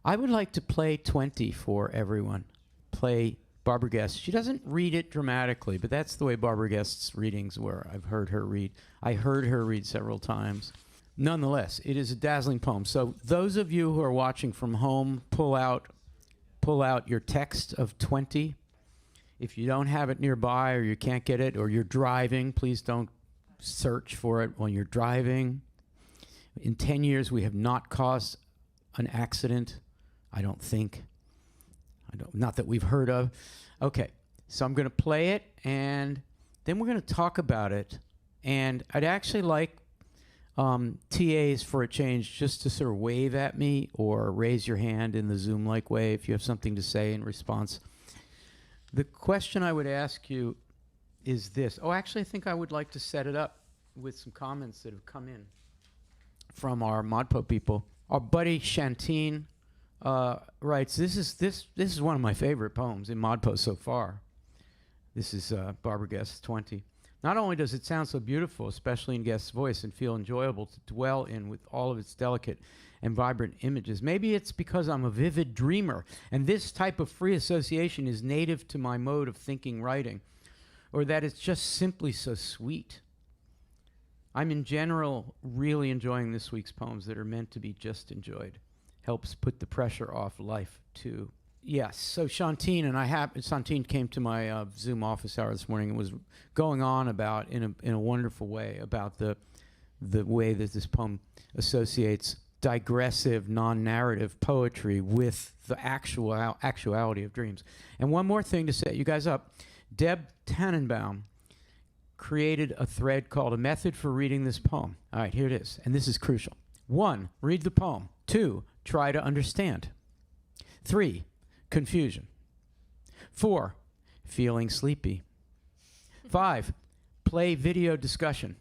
I would like to play 20 for everyone. Play Barbara Guest. She doesn't read it dramatically, but that's the way Barbara Guest's readings were. I've heard her read. I heard her read several times. Nonetheless, it is a dazzling poem. So those of you who are watching from home, pull out your text of 20. If you don't have it nearby or you can't get it or you're driving, please don't search for it when you're driving. In 10 years, we have not caused an accident, I don't think. Not that we've heard of. Okay, so I'm going to play it, and then we're going to talk about it. And I'd actually like TAs for a change just to sort of wave at me or raise your hand in the Zoom-like way if you have something to say in response. The question I would ask you is this. Oh, actually, I think I would like to set it up with some comments that have come in from our ModPo people. Our buddy Shantine writes, this is one of my favorite poems in ModPo so far. This is Barbara Guest's 20. Not only does it sound so beautiful, especially in Guest's voice, and feel enjoyable to dwell in with all of its delicate and vibrant images. Maybe it's because I'm a vivid dreamer, and this type of free association is native to my mode of thinking writing, or that it's just simply so sweet. I'm in general really enjoying this week's poems that are meant to be just enjoyed. Helps put the pressure off life too. Yes, so Shantine Shantine came to my Zoom office hour this morning and was going on about in a wonderful way about the way that this poem associates digressive, non-narrative poetry with the actuality of dreams. And one more thing to set you guys up. Deb Tannenbaum created a thread called A Method for Reading This Poem. All right, here it is, and this is crucial. 1, read the poem. 2, try to understand. 3, confusion. 4, feeling sleepy. 5, play video discussion.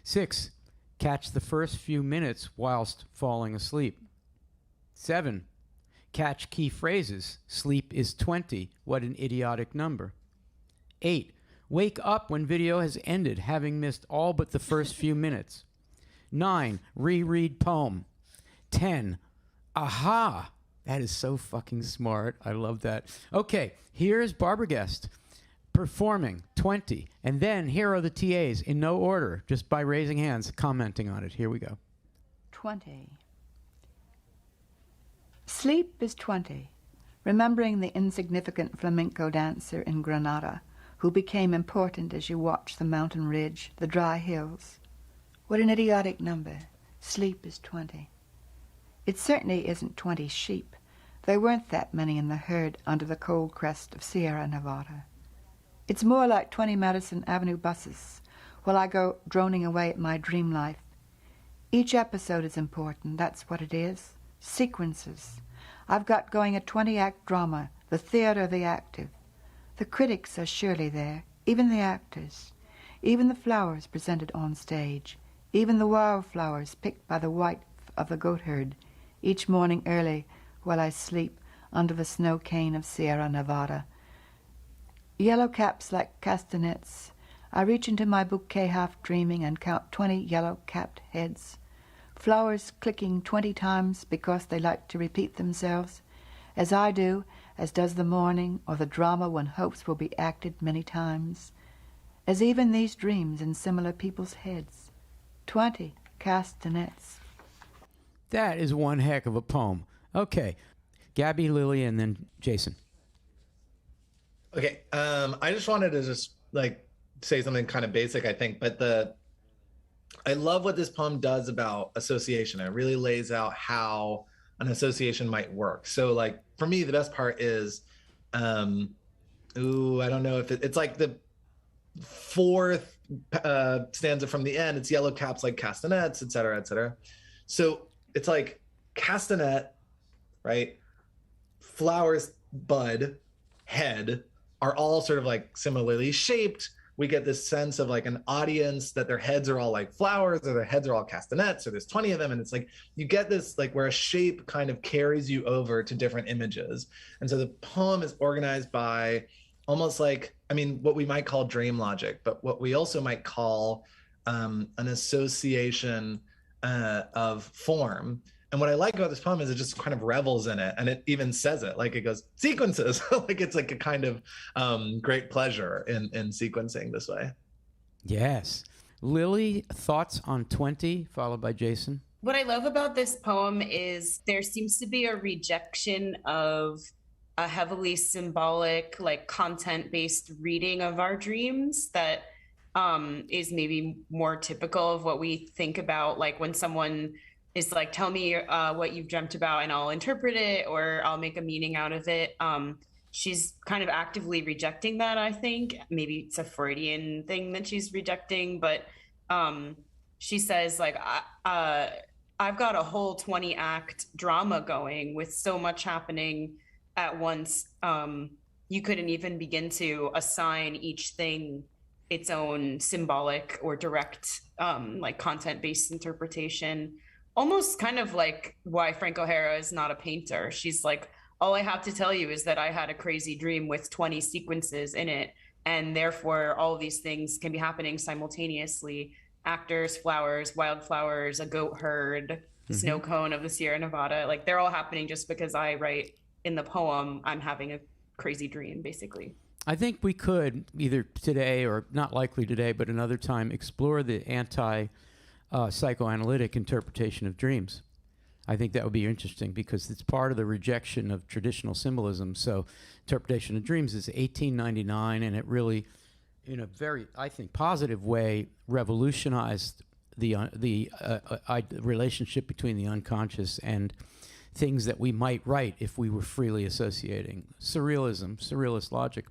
6, catch the first few minutes whilst falling asleep. 7, catch key phrases. Sleep is 20. What an idiotic number. 8, wake up when video has ended, having missed all but the first few minutes. 9, reread poem. 10, aha. That is so fucking smart. I love that. Okay, here's Barbara Guest performing 20. And then here are the TAs in no order, just by raising hands, commenting on it. Here we go. 20. Sleep is 20. Remembering the insignificant flamenco dancer in Granada who became important as you watch the mountain ridge, the dry hills. What an idiotic number. Sleep is 20. It certainly isn't 20 sheep. There weren't that many in the herd under the cold crest of Sierra Nevada. It's more like 20 Madison Avenue buses while I go droning away at my dream life. Each episode is important, that's what it is. Sequences. I've got going a 20-act drama, the theater of the active. The critics are surely there, even the actors, even the flowers presented on stage, even the wildflowers picked by the wife of the goatherd each morning early while I sleep under the snow cane of Sierra Nevada. Yellow caps like castanets. I reach into my bouquet half dreaming and count 20 yellow-capped heads. Flowers clicking 20 times because they like to repeat themselves, as I do, as does the morning or the drama one hopes will be acted many times, as even these dreams in similar people's heads. 20 castanets. That is one heck of a poem. Okay, Gabby, Lily, and then Jason. Okay, I just wanted to say something kind of basic, I think, but I love what this poem does about association. It really lays out how an association might work. So like for me, the best part is, I don't know if it's like the fourth stanza from the end. It's yellow caps like castanets, et cetera, et cetera. So it's like castanet, right? Flowers, bud, head are all sort of like similarly shaped. We get this sense of like an audience that their heads are all like flowers or their heads are all castanets or there's 20 of them. And it's like, you get this like where a shape kind of carries you over to different images. And so the poem is organized by almost like, I mean, what we might call dream logic, but what we also might call an association of form. And what I like about this poem is it just kind of revels in it. And it even says it, like it goes sequences, like it's like a kind of great pleasure in sequencing this way. Yes. Lily, thoughts on 20, followed by Jason? What I love about this poem is there seems to be a rejection of a heavily symbolic, like content-based reading of our dreams that is maybe more typical of what we think about, like when someone is like, tell me what you've dreamt about and I'll interpret it or I'll make a meaning out of it. She's kind of actively rejecting that, I think. Maybe it's a Freudian thing that she's rejecting, but she says, like, I've got a whole 20-act drama going with so much happening at once. You couldn't even begin to assign each thing its own symbolic or direct, like content-based interpretation. Almost kind of like why Frank O'Hara is not a painter. She's like, all I have to tell you is that I had a crazy dream with 20 sequences in it. And therefore, all of these things can be happening simultaneously. Actors, flowers, wildflowers, a goat herd, snow cone of the Sierra Nevada. Like they're all happening just because I write in the poem, I'm having a crazy dream, basically. I think we could, either today or not likely today, but another time, explore the psychoanalytic interpretation of dreams. I think that would be interesting because it's part of the rejection of traditional symbolism. So interpretation of dreams is 1899, and it really, in a very, I think, positive way, revolutionized the relationship between the unconscious and things that we might write if we were freely associating. Surrealism, surrealist logic.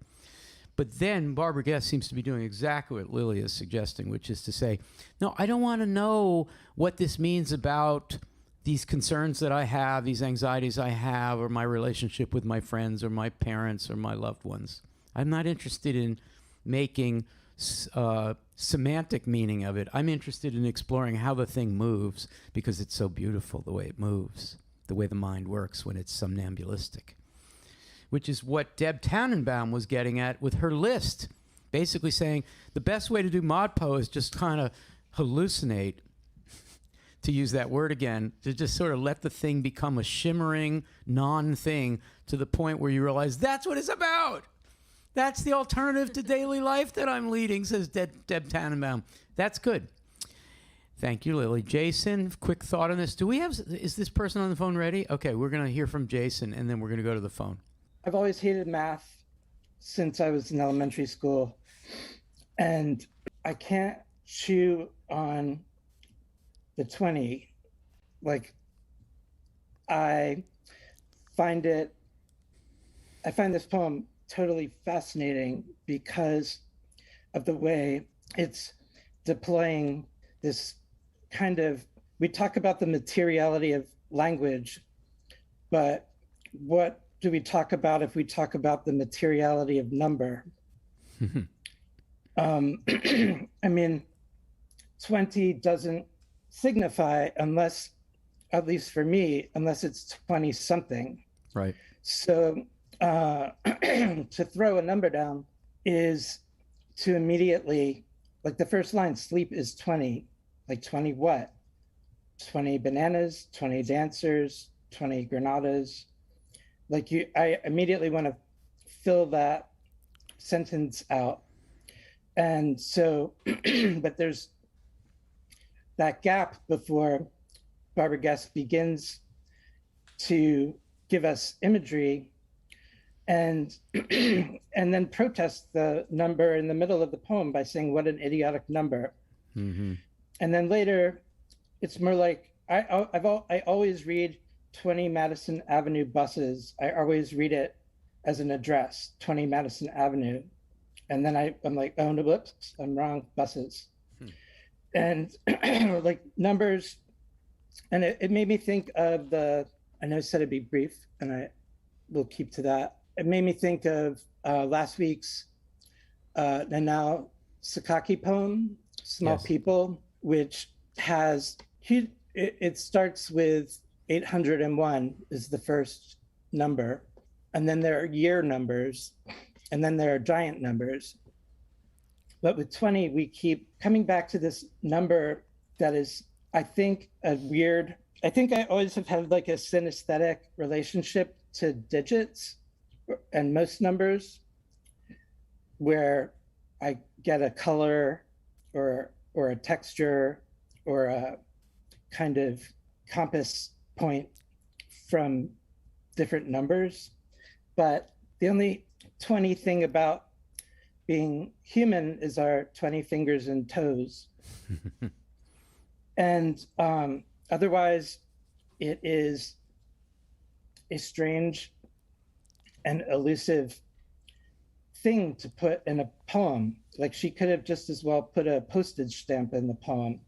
But then Barbara Guest seems to be doing exactly what Lily is suggesting, which is to say, no, I don't want to know what this means about these concerns that I have, these anxieties I have, or my relationship with my friends or my parents or my loved ones. I'm not interested in making semantic meaning of it. I'm interested in exploring how the thing moves because it's so beautiful the way it moves, the way the mind works when it's somnambulistic, which is what Deb Tannenbaum was getting at with her list, basically saying the best way to do ModPo is just kind of hallucinate, to use that word again, to just sort of let the thing become a shimmering non-thing to the point where you realize that's what it's about. That's the alternative to daily life that I'm leading, says Deb Tannenbaum. That's good. Thank you, Lily. Jason, quick thought on this. Is this person on the phone ready? Okay, we're going to hear from Jason, and then we're going to go to the phone. I've always hated math since I was in elementary school, and I can't chew on the 20. Like, I find this poem totally fascinating because of the way it's deploying this kind of, we talk about the materiality of language, but what do we talk about if we talk about the materiality of number? I mean, 20 doesn't signify, unless, at least for me, unless it's 20 something. Right. So to throw a number down is to immediately, like the first line, sleep is 20. Like 20 what? 20 bananas, 20 dancers, 20 granadas. Like I immediately want to fill that sentence out. And so, but there's that gap before Barbara Guest begins to give us imagery and and then protest the number in the middle of the poem by saying, what an idiotic number. Mm-hmm. And then later, it's more like, I always read 20 Madison Avenue buses. I always read it as an address, 20 Madison Avenue. And then I'm like, oh, no, whoops, I'm wrong, buses. And like numbers, and it made me think of I know I said it'd be brief, and I will keep to that. It made me think of last week's Nanao Sakaki poem, Small Yes. People, which has, it starts with 801 is the first number, and then there are year numbers, and then there are giant numbers. But with 20, we keep coming back to this number that is, I think, a weird I think I always have had like a synesthetic relationship to digits and most numbers, where I get a color or a texture or a kind of compass point from different numbers. But the only 20 thing about being human is our 20 fingers and toes. And otherwise, it is a strange and elusive thing to put in a poem. Like, she could have just as well put a postage stamp in the poem.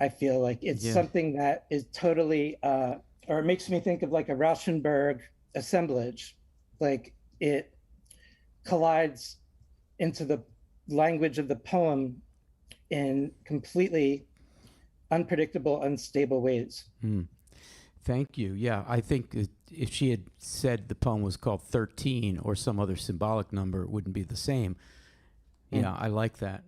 I feel like it's something that is totally, or it makes me think of like a Rauschenberg assemblage. Like, it collides into the language of the poem in completely unpredictable, unstable ways. Thank you. Yeah, I think if she had said the poem was called 13 or some other symbolic number, it wouldn't be the same. Yeah, I like that.